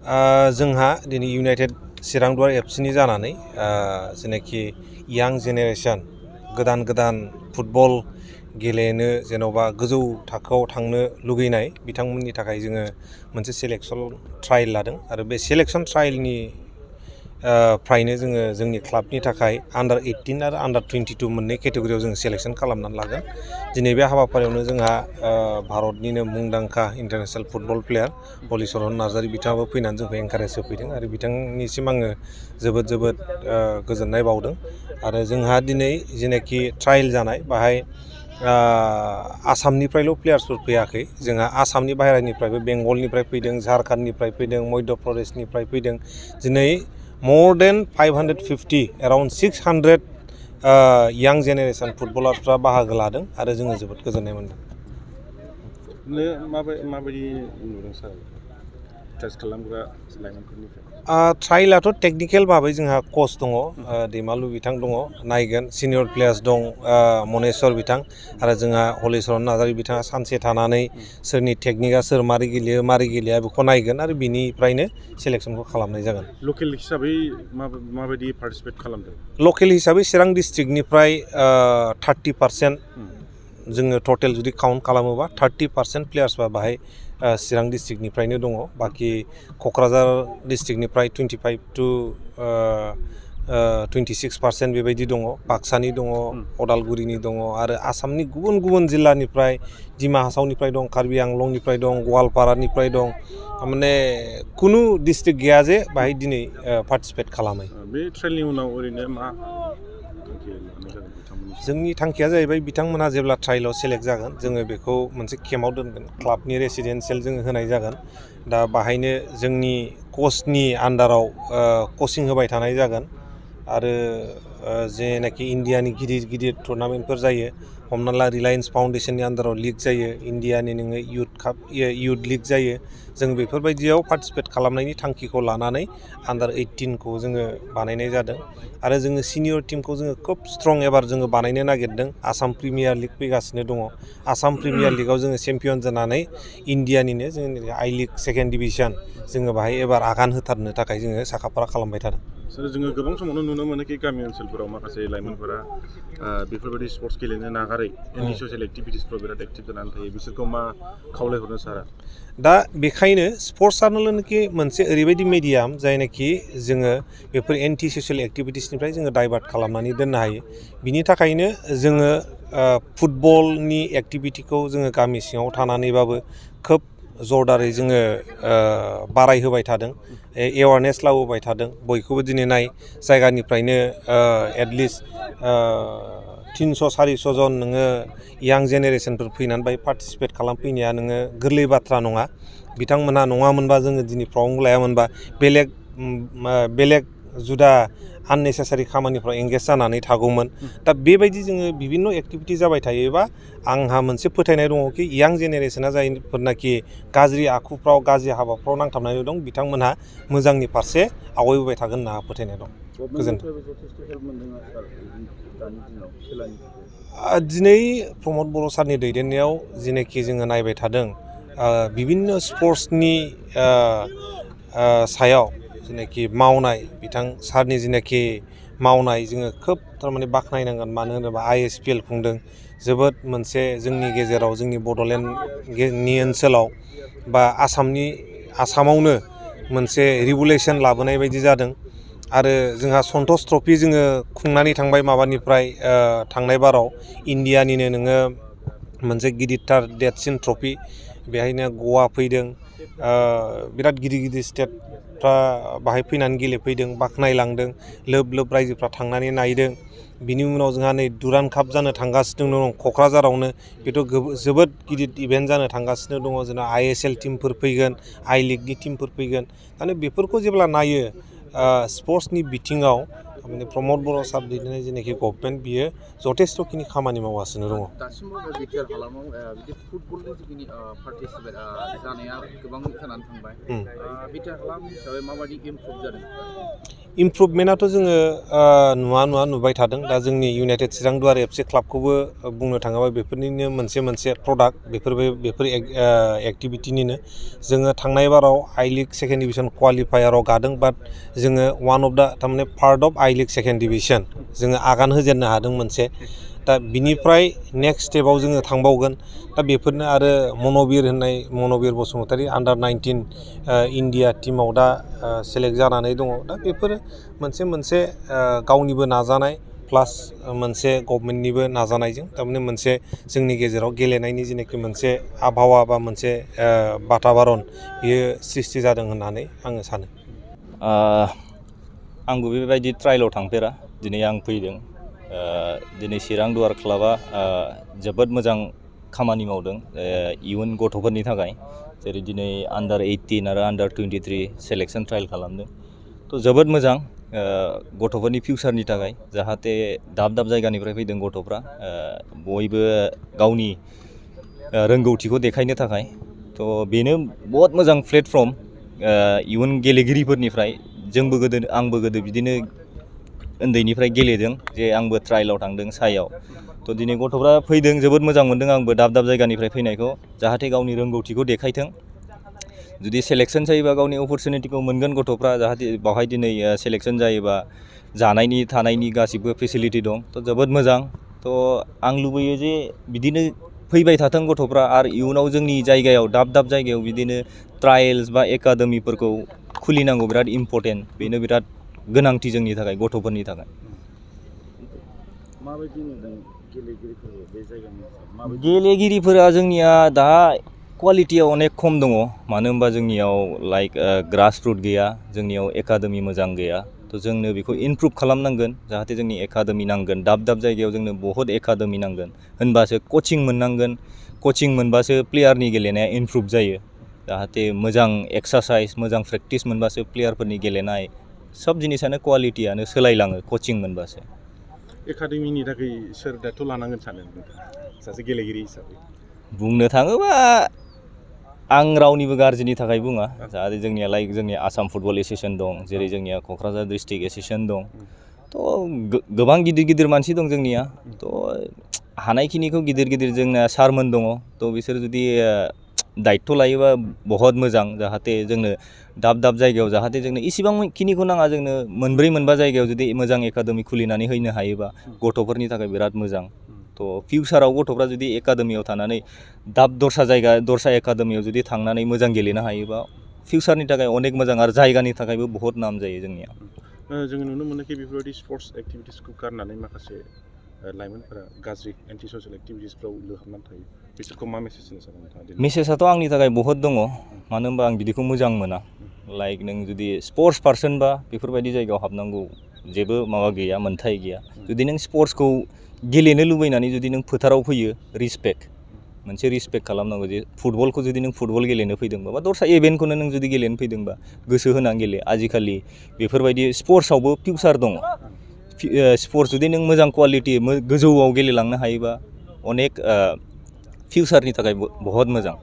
जोंहा दिनै इउनाइटेड चिरां दुवार एफसिनि जानानै जेनाखि यां जेनेरेसन गोदान फुटबल गेलेनो जेन'बा गोजौ थाखोआव थांनो लुगैनाय बिथांमोननि थाखाय जोङो मोनसे सेलेक्सन ट्रायल लादों आरो बे सेलेक्सन ट्रायलनि फ्रायनो जोङो जोंनि क्लाबनि थाखाय आन्डार 18 आरो आन्डार 22 मोननै केटेगरियाव जों सेलेक्सन खालामनानै लागोन। दिनै बे हाबाफारियावनो जोंहा भारतनिनो मुंदांखा international football player Halicharan Narzary बिथाङाबो फैनानै जोंखौ एनकारेज होफैदों आरो बिथांनिसिम आङो जोबोद गोजोननाय बावदों। आरो जोंहा दिनै जेनाखि ट्रायल जानाय बाहाय आसामनिफ्रायल' प्लेयार्सफोर फैयाखै, जोंहा आसामनि बाहेरानिफ्रायबो बेंगलनिफ्राय फैदों, झारखन्डनिफ्राय फैदों, मध्य प्रदेशनिफ्राय फैदों। दिनै more than 550 around 600 यां जेनेरेसन फुटबलारफ्रा बाहागो लादों आरो जोङो जोबोद गोजोननाय मोनदों। माबायदि नुदों सार टेस्ट खालामग्रा लाइमोनफोरनिफ्राय? ट्रायलाथ' टेकनिकेल भाबै जोंहा कच दङ, दैमालु बिथां दङ, नायगोन सिनियर प्लेयार्स दं मनेस्वर बिथां आरो जोंहा हलिचरन नार्जारि बिथाङा सानसे थानानै सोरनि टेकनिकआ सोर मारै गेलेयो मारै गेलेया बेखौ नायगोन आरो बिनिफ्रायनो सेलेक्सनखौ खालामनाय जागोन। लकेल हिसाबै माबायदि पार्टिसिपेट खालामदों? लकेल हिसाबै चिरां डिस्ट्रिक्टनिफ्राय 30% जोङो टटेल जुदि काउन्ट खालामोबा 30% प्लेयार्सबा बाहाय चिरां डिस्ट्रिक्टनिफ्रायनो दङ। बाखि क'क्राझार डिस्ट्रिक्टनिफ्राय 25 to 26% बेबायदि दङ, बाक्सानि दङ, अदालगुरिनि दङ आरो आसामनि गुबुन जिल्लानिफ्राय डिमा हासावनिफ्राय दं, कार्बि आंलंनिफ्राय दं, गवालपारानिफ्राय दं। माने खुनु डिस्ट्रिक्ट गैया जे बाहाय दिनै पार्टिसिपेट खालामो। बे ट्रायलनि उनाव ओरैनो मा थांखि लानाय जागोन बिथांमोननि? जोंनि थांखिया जाहैबाय बिथांमोनहा जेब्ला ट्रायलाव सेलेक्ट जागोन जोङो बेखौ मोनसे केम्पआव दोनगोन, क्लाबनि रेसिडेन्सियेल जोङो होनाय जागोन। दा बाहायनो जोंनि कचनि आन्डाराव कचिं होबाय थानाय जागोन आरो जेनाखि इण्डियानि गिदिर टुर्नामेन्टफोर जायो, हमना ला रिलायन्स फाउन्डेसननि आन्डाराव लिग जायो, इण्डियानि नोङो युथ लिग जायो, जों बेफोरबायदियाव पार्टिसिपेट खालामनायनि थांखिखौ लानानै आन्डार 18खौ जोङो बानायनाय जादों आरो जोङो सिनियर टिमखौ जोङो खोब स्ट्रं एबार जोङो बानायनो नागिरदों। आसाम प्रिमियार लिग फैगासिनो दङ, आसाम प्रिमियार लिगाव जोङो चेम्पियन जानानै इण्डियानिनो जोंनि आइ लिग सेकेन्ड डिभिजन जोङो बाहाय एबार आगान होथारनो थाखाय जोङो साखाफारा खालामबाय थादों। जोङो गोबां समावनो नुनो मोनोखि गामि ओनसोलफोराव माखासे लाइमोनफोरा बेफोरबायदि स्पर्ट्स गेलेनो नागारै एन्टि ससियेल एक्टिभिटिसफ्राव बिराद एक्टिभ जानानै थायो, बिसोरखौ मा खावलायहरनो सारा? दा बेखायनो स्पर्ट्सआनोखि मोनसे ओरैबायदि मेडियाम जायनाखि जोङो बेफोर एन्टि ससियेल एक्टिभिटिसनिफ्राय जोङो डाइभार्ट खालामनानै दोननो हायो। बिनि थाखायनो जोङो फुटबलनि एक्टिभिटिखौ जोङो गामि सिङाव थानानैबाबो खोब जरदारै जोङो बारायहोबाय थादों, एवारनेस लाबोबाय थादों। बयखौबो दिनै नाय जायगानिफ्रायनो एटलिस्ट 300-400 जन नोङो यां जेनेरेसनफोर फैनानै बाहाय पार्टिसिपेट खालामफैनाया नोङो गोरलै बाथ्रा नङा। बिथांमोनहा नङामोनबा जोङो दिनै प्रग्राम लायामोनबा बेलेग जुदा आननेसेसारि खामानिफ्राव एंगेज जानानै थागौमोन। दा बेबायदि जोङो बिभिन्न' एक्टिभिटि जाबाय थायोबा आंहा मोनसे फोथायनाय दङ कि यां जेनेरेसना जायफोरनाखि गाज्रि आखुफ्राव गाज्रि हाबाफ्राव नांथाबनानै दं बिथांमोनहा मोजांनि फारसे आवगायबोबाय थागोन होनना फोथायनाय दं। गोजोन्थों। दिनै प्रमद बर' सारनि दैदेननायाव जेनाखि जोङो नायबाय थादों बिभिन्न' स्पर्ट्सनि सायाव जेनाखि मावनाय बिथां सारनि जेनाखि मावनाय जोङो खोब थारमाने बाख्नायनांगोन। मानो होनोबा ISPL खुंदों, जोबोद मोनसे जोंनि गेजेराव जोंनि बड'लेण्डनि ओनसोलाव बा आसामावनो मोनसे रिभुलेसन लाबोनाय बायदि जादों। आरो जोंहा सन्टस ट्रफि जोङो खुंनानै थांबाय माबानिफ्राय थांनाय बाराव इण्डियानिनो नोङो मोनसे गिदिरथार देरसिन ट्रफि, बेहायनो गवा फैदों, बिराद गिदिर स्टेटफ्रा बाहाय फैनानै गेलेफैदों, बाख्नायलांदों, लोब रायजोफ्रा थांनानै नायदों। बिनि उनाव जोंहा नै दुरान्ड काप जानो थांगासिनो दं क'क्राझारावनो, बेथ' जोबोद गिदिर इभेन्ट जानो थांगासिनो दङ। जोंना ISL टिमफोर फैगोन, आइ लिगनि टिमफोर फैगोन। माने बेफोरखौ जेब्ला नायो स्पर्ट्सनि बिथिङाव माने प्रमद बर' सार दैदेननाय जेनाखि गभर्नमेन्ट बियो जथेस्थ'खिनि खामानि मावगासिनो दङ। दासिमबो बिटिआर हालामाव बिदि फुटबलनि जिखिनि पार्टिसिपेट जानाया गोबां जानानै थांबाय। बिटिआर हालाम हिसाबै माबायदि इमप्रुभ जादों? इमप्रुभमेन्टआथ' जोङो नुवा नुबाय थादों। दा जोंनि इउनाइटेड चिरां दुवार FC क्लाबखौबो बुंनो थाङोबा बेफोरनिनो मोनसे प्रडाक्ट बेफोर एक्टिभिटिनिनो जोङो थांनाय बाराव आई लीग सेकेन्ड डिभिजन क्वालिफायाराव गादों बाट जोङो वान अफ दा थारमाने part of I league second division जोङो आगान होजेननो हादों मोनसे। दा बिनिफ्राय नेक्स्ट स्टेपाव जोङो थांबावगोन। दा बेफोरनो आरो मन'बिर बसुमतारी आन्डार 19 इन्डिया टीमाव दा सेलेक्ट जानानै दङ। दा बेफोरो मोनसे गावनिबो नाजानाय प्लास मोनसे गभर्नमेन्टनिबो नाजानायजों थारमाने मोनसे जोंनि गेजेराव गेलेनायनि जेनाखि मोनसे आबहावा बा मोनसे बाताबरन बियो सृष्टि जादों होननानै आङो सानो। आंबो बेबायदि ट्रायलाव थांफेरा, दिनै आं फैदों। दिनै चिरां दुवार क्लाबा जोबोद मोजां खामानि मावदों इयुन गथ'फोरनि थाखाय, जेरै दिनै आन्डार 18 आरो आन्डार 23 सेलेक्सन ट्रायल खालामदों। थ' जोबोद मोजां गथ'फोरनि फिउचारनि थाखाय, जाहाथे दाब जायगानिफ्राय फैदों गथ'फ्रा बयबो गावनि रोंगौथिखौ देखायनो थाखाय। थ' बेनो बहुद मोजां प्लेटफर्म इयुन गेलेगिरिफोरनिफ्राय। आंबो गोदो बिदिनो उन्दैनिफ्राय गेलेदों जे आंबो ट्रायलाव थांदों सायाव। थ' दिनै गथ'फ्रा फैदों, जोबोद मोजां मोनदों आंबो दाब जायगानिफ्राय फैनायखौ, जाहाथे गावनि रोंगौथिखौ देखायथों। जुदि सेलेक्सन जायोबा गावनि अपरचुनिटिखौ मोनगोन गथ'फ्रा, जाहाथे बावहाय दिनै सेलेक्सन जायोबा जानायनि थानायनि गासिबो फेसिलिटि दं। थ' जोबोद मोजां। थ' आं लुबैयो जे बिदिनो फैबाय थाथों गथ'फ्रा, आरो इयुनाव जोंनि जायगायाव दाब जायगायाव बिदिनो ट्रायल्स बा एकाडेमिफोरखौ खुलिनांगौ, बिराद इम्परटेन्ट। बेनो बिराद गोनांथि जोंनि थाखाय, गथ'फोरनि थाखाय। माबायदि नुदों गेलेगिरिफोरखौ बे जायगानि? गेलेगिरिफोरा जोंनिया दा क्वालिटिया अनेक खम दङ, मानो होनबा जोंनियाव लाइक ग्रासरुट गैया, जोंनियाव एकाडेमि मोजां गैया। थ' जोंनो बेखौ इमप्रुभ खालामनांगोन, जाहाथे जोंनि एकाडेमि नांगोन। दाब जायगायाव जोंनो बहुद एकाडेमि नांगोन, होनबासो कचिं मोननांगोन। कचिं मोनबासो प्लेयारनि गेलेनाया इमप्रुभ जायो, जाहाथे मोजां एक्सारसाइज मोजां प्रेक्टिस मोनबासो प्लेयारफोरनि गेलेनाय सब जिनिसानो क्वालिटियानो सोलायलाङो कचिं मोनबासो। एकाडेमिनि थाखाय सोर दायथ' लानांगोन सानो सासे गेलेगिरि हिसाबै? बुंनो थाङोबा आं रावनिबो गाज्रिनि थाखाय बुङा, जाहाथे जोंनिया लाइक जोंनि आसाम फुटबल एस'सियेसन दं, जेरै जोंनिया क'क्राझार डिस्ट्रिक्ट एस'सियेसन दं। थ' गोबां गिदिर मानसि दं जोंनिया। थ' हानायखिनिखौ गिदिर जोंना सारमोन दङ। थ' बिसोर जुदि दायित्व लायोबा बहुत मोजां, जाहाथे जोंनो दाब जायगायाव जाहाथे जोंनो इसिबांखिनिखौ नाङा, जोंनो मोनब्रै मोनबा जायगायाव जुदि मोजां एकाडेमि खुलिनानै होनो हायोबा गथ'फोरनि थाखाय बिराद मोजां। थ' फिउचाराव गथ'फ्रा जुदि एकाडेमियाव थानानै दस्रा एकाडेमियाव जुदि थांनानै मोजां गेलेनो हायोबा फिउचारनि थाखाय अनेक मोजां, आरो जायगानि थाखायबो बहुत नाम जायो जोंनिया। जोङो नुनो मोनोखि बेफोरबायदि स्पर्ट्स एक्टिभिटिसखौ गारनानै माखासे लाइमोनफोरा गाज्रि एन्टि ससियेल एक्टिभिटिसफ्राव लोहाबनानै थायो। बिसोरखौ मा मेसेज होनो सानो नोंथाङा? मेसेजआथ' आंनि थाखाय बहुत दङ, मानो होनबा आं बिदिखौ मोजां मोना। लाइक नों जुदि स्पर्ट्स पार्सनबा बेफोरबायदि जायगायाव हाबनांगौ जेबो माबा गैया, मोन्थाय गैया। जुदि नों स्पर्ट्सखौ गेलेनो लुबैनानै जुदि नों फोथाराव फैयो, मोनसे रिसपेक्ट खालामनांगौ। जे फुटबलखौ जुदि नों फुटबल गेलेनो फैदोंबा बा दस्रा इभेन्टखौनो नों जुदि गेलेनो फैदोंबा गोसो होनानै गेले। आजिखालि बेफोरबायदि स्पर्ट्सआवबो फिउचार दङ। स्पर्ट्स जुदि नों मोजां क्वालिटि गोजौआव गेलेलांनो हायोबा अनेक फिउचारनि थाखाय बहुत मोजां।